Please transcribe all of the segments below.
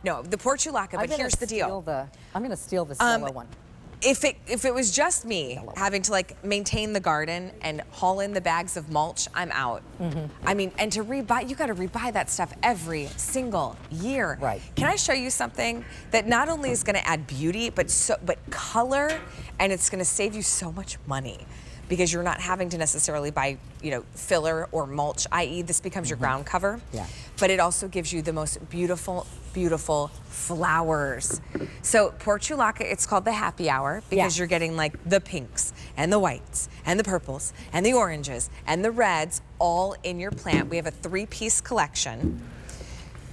No, the portulaca, but here's the deal. I'm gonna steal this yellow one. If it was just me having to like maintain the garden and haul in the bags of mulch, I'm out. I mean, and to rebuy, you got to rebuy that stuff every single year. Right. Can I show you something that not only is going to add beauty, but color, and it's going to save you so much money because you're not having to necessarily buy, you know, filler or mulch, i.e. this becomes your ground cover. Yeah. But it also gives you the most beautiful, beautiful flowers. So portulaca, it's called the Happy Hour because you're getting like the pinks and the whites and the purples and the oranges and the reds all in your plant. We have a 3-piece collection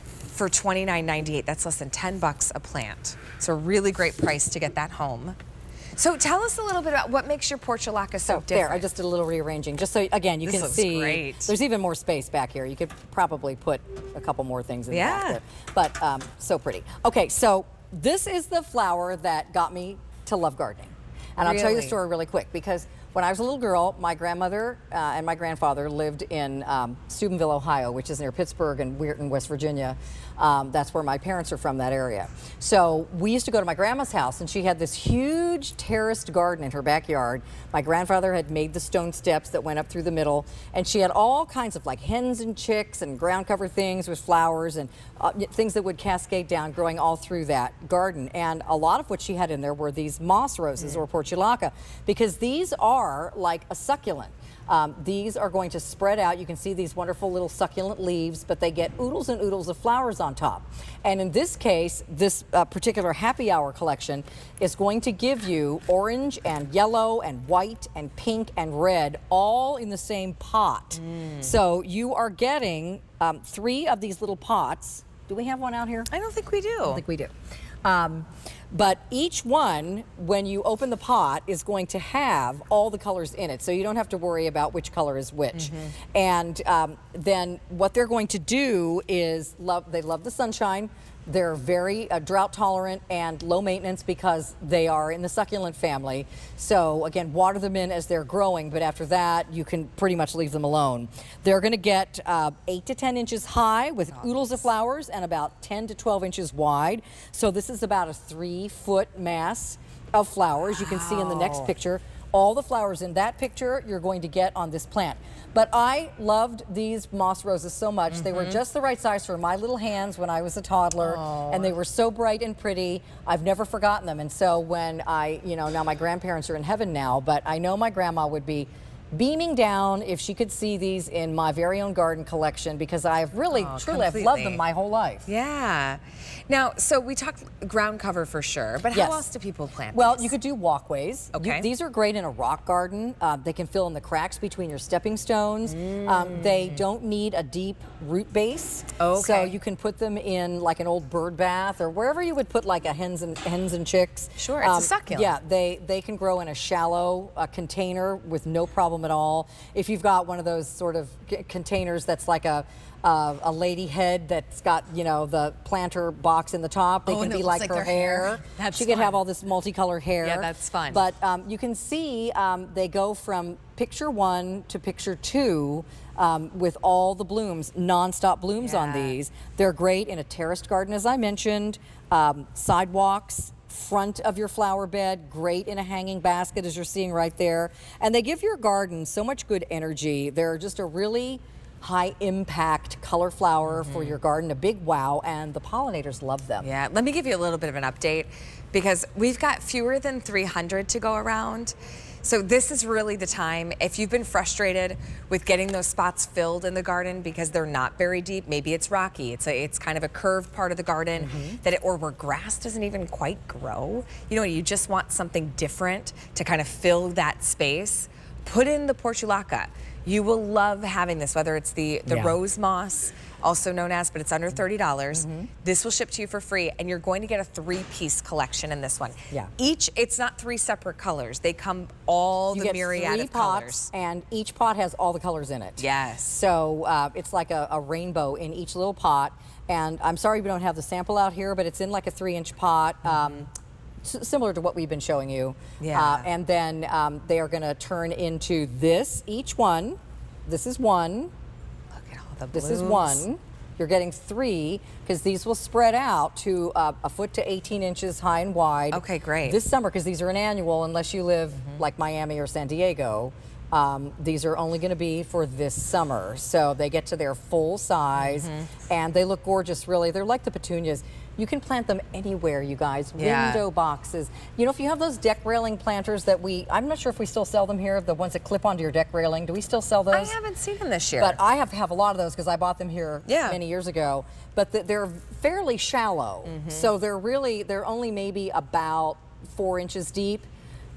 for $29.98. That's less than 10 bucks a plant. So a really great price to get that home. So tell us a little bit about what makes your portulaca so different. There, I just did a little rearranging, just so, again, you can see. Great. There's even more space back here. You could probably put a couple more things in the basket. But so pretty. Okay, so this is the flower that got me to love gardening. And I'll tell you the story really quick, because when I was a little girl, my grandmother and my grandfather lived in Steubenville, Ohio, which is near Pittsburgh, and Weirton, West Virginia. That's where my parents are from, that area. So we used to go to my grandma's house, and she had this huge terraced garden in her backyard. My grandfather had made the stone steps that went up through the middle, and she had all kinds of like hens and chicks and ground cover things with flowers and things that would cascade down, growing all through that garden. And a lot of what she had in there were these moss roses or portulaca, because these are like a succulent. These are going to spread out. You can see these wonderful little succulent leaves, but they get oodles and oodles of flowers on top. And in this case, this particular Happy Hour collection is going to give you orange and yellow and white and pink and red all in the same pot. So you are getting 3 of these little pots. Do we have one out here? I don't think we do. I don't think we do. But each one, when you open the pot, is going to have all the colors in it, so you don't have to worry about which color is which. And then what they're going to do is they love the sunshine. They're very drought tolerant and low maintenance because they are in the succulent family. So again, water them in as they're growing, but after that, you can pretty much leave them alone. They're gonna get 8 to 10 inches high with oodles of flowers and about 10 to 12 inches wide. So this is about a 3-foot mass of flowers. You can see in the next picture, all the flowers in that picture you're going to get on this plant. But I loved these moss roses so much. They were just the right size for my little hands when I was a toddler, and they were so bright and pretty. I've never forgotten them. And so when now my grandparents are in heaven now, but I know my grandma would be beaming down if she could see these in my very own garden collection, because I've really, truly, I've loved them my whole life. Yeah. Now, so we talked ground cover for sure, but how else do people plant these? You could do walkways. Okay. These are great in a rock garden. They can fill in the cracks between your stepping stones. They don't need a deep root base. So you can put them in like an old bird bath or wherever you would put like a hens and chicks. Sure, it's a succulent. Yeah, they can grow in a shallow container with no problem at all. If you've got one of those sort of containers that's like a lady head that's got, the planter box in the top, they can be like her hair. She could have all this multicolor hair. Yeah, that's fun. But you can see they go from picture 1 to picture 2 with all the blooms, non-stop blooms on these. They're great in a terraced garden, as I mentioned, sidewalks, front of your flower bed, great in a hanging basket, as you're seeing right there. And they give your garden so much good energy. They're just a really high impact color flower for your garden, a big wow, and the pollinators love them. Yeah, let me give you a little bit of an update, because we've got fewer than 300 to go around. So this is really the time, if you've been frustrated with getting those spots filled in the garden because they're not very deep, maybe it's rocky, it's kind of a curved part of the garden, or where grass doesn't even quite grow. You just want something different to kind of fill that space. Put in the portulaca. You will love having this, whether it's the rose moss, also known as, but it's under $30. This will ship to you for free, and you're going to get a 3-piece collection in this one. It's not 3 separate colors. They come all the myriad of colors. And each pot has all the colors in it. Yes. So it's like a rainbow in each little pot. And I'm sorry we don't have the sample out here, but it's in like a 3-inch pot. Similar to what we've been showing you. And then they are going to turn into this, each one. This is one. Look at all the blooms. This is one. You're getting 3 because these will spread out to a foot to 18 inches high and wide. Okay, great. This summer, because these are an annual, unless you live like Miami or San Diego, these are only going to be for this summer. So they get to their full size and they look gorgeous, really. They're like the petunias. You can plant them anywhere, you guys. Yeah. Window boxes. You know, if you have those deck railing planters that I'm not sure if we still sell them here, the ones that clip onto your deck railing. Do we still sell those? I haven't seen them this year. But I have a lot of those because I bought them here many years ago. But they're fairly shallow. So they're only maybe about 4 inches deep.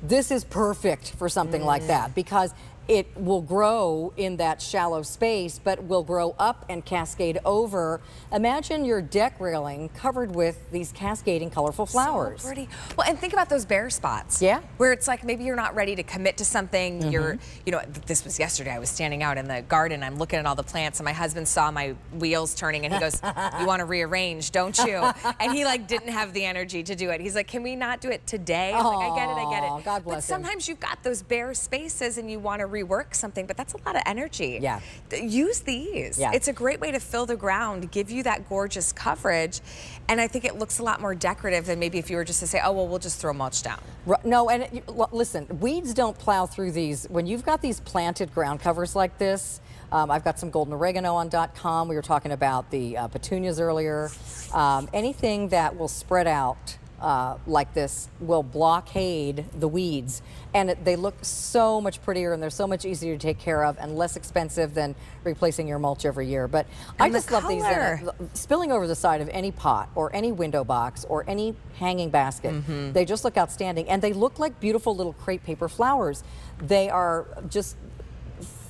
This is perfect for something like that because it will grow in that shallow space, but will grow up and cascade over. Imagine your deck railing covered with these cascading colorful flowers. So pretty. Well, and think about those bare spots. Yeah. Where it's like maybe you're not ready to commit to something. You're, you know, this was yesterday. I was standing out in the garden. I'm looking at all the plants, and my husband saw my wheels turning, and he goes, "You want to rearrange, don't you?" And he like didn't have the energy to do it. He's like, "Can we not do it today?" I'm like, I get it. God bless But him. sometimes you've got those bare spaces, and you want to rework something, but that's a lot of energy. Yeah. Use these. Yeah. It's a great way to fill the ground, give you that gorgeous coverage, and I think it looks a lot more decorative than maybe if you were just to say, oh, well, we'll just throw mulch down. No, and listen, weeds don't plow through these. When you've got these planted ground covers like this, I've got some golden oregano on .com. We were talking about the petunias earlier. Anything that will spread out like this will blockade the weeds, and they look so much prettier, and they're so much easier to take care of and less expensive than replacing your mulch every year. But I just love these spilling over the side of any pot or any window box or any hanging basket. They just look outstanding, and they look like beautiful little crepe paper flowers. They are just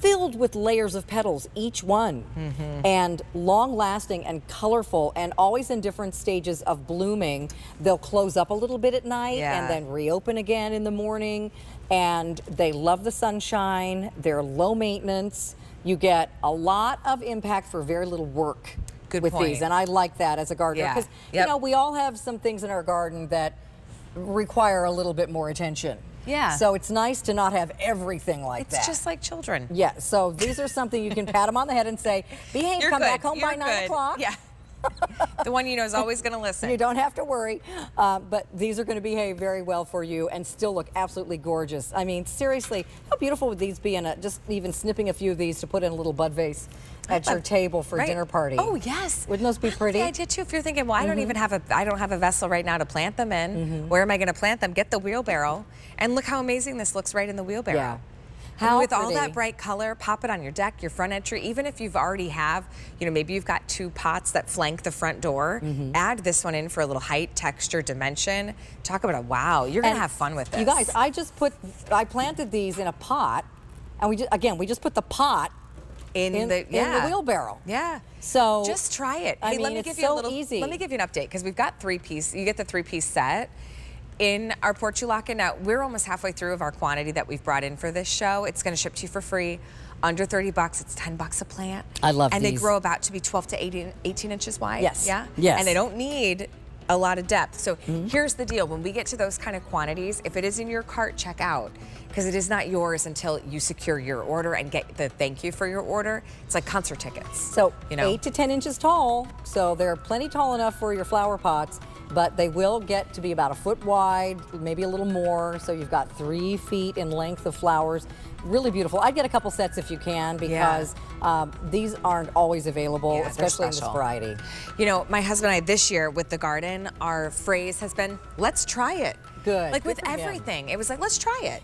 filled with layers of petals, each one, and long-lasting and colorful, and always in different stages of blooming. They'll close up a little bit at night and then reopen again in the morning, and they love the sunshine. They're low maintenance. You get a lot of impact for very little work with these, and I like that as a gardener because you know, we all have some things in our garden that require a little bit more attention. Yeah. So it's nice to not have everything like that. It's just like children. Yeah. So these are something you can pat them on the head and say, behave, come back home by 9 o'clock. Yeah. The one you know is always going to listen. You don't have to worry. But these are going to behave very well for you and still look absolutely gorgeous. I mean, seriously, how beautiful would these be? Just even snipping a few of these to put in a little bud vase at your table for a dinner party. Oh, yes. Wouldn't those be pretty? Yeah, I did too. If you're thinking, well, I don't have a vessel right now to plant them in. Where am I going to plant them? Get the wheelbarrow, and look how amazing this looks right in the wheelbarrow. Yeah. And with all that bright color, pop it on your deck, your front entry. Even if you've already you know, maybe you've got 2 pots that flank the front door, add this one in for a little height, texture, dimension. Talk about a wow. You're going to have fun with this. You guys, I planted these in a pot, and we just put the pot in the wheelbarrow. Yeah. So just try it. Hey, let me give you a little easy. Let me give you an update because we've got 3-piece. You get the 3-piece set in our Portulaca. Now, we're almost halfway through of our quantity that we've brought in for this show. It's going to ship to you for free. Under 30 bucks, it's 10 bucks a plant. I love these. And they grow about to be 12 to 18 inches wide. Yes. Yeah? Yes. And they don't need a lot of depth. So here's the deal. When we get to those kind of quantities, if it is in your cart, check out. Because it is not yours until you secure your order and get the thank you for your order. It's like concert tickets. So you know? 8 to 10 inches tall. So they're plenty tall enough for your flower pots, but they will get to be about a foot wide, maybe a little more. So you've got 3 feet in length of flowers. Really beautiful. I'd get a couple sets if you can because these aren't always available, especially in this variety. You know, my husband and I this year with the garden, our phrase has been, let's try it. Good. Like with everything. It was like, let's try it.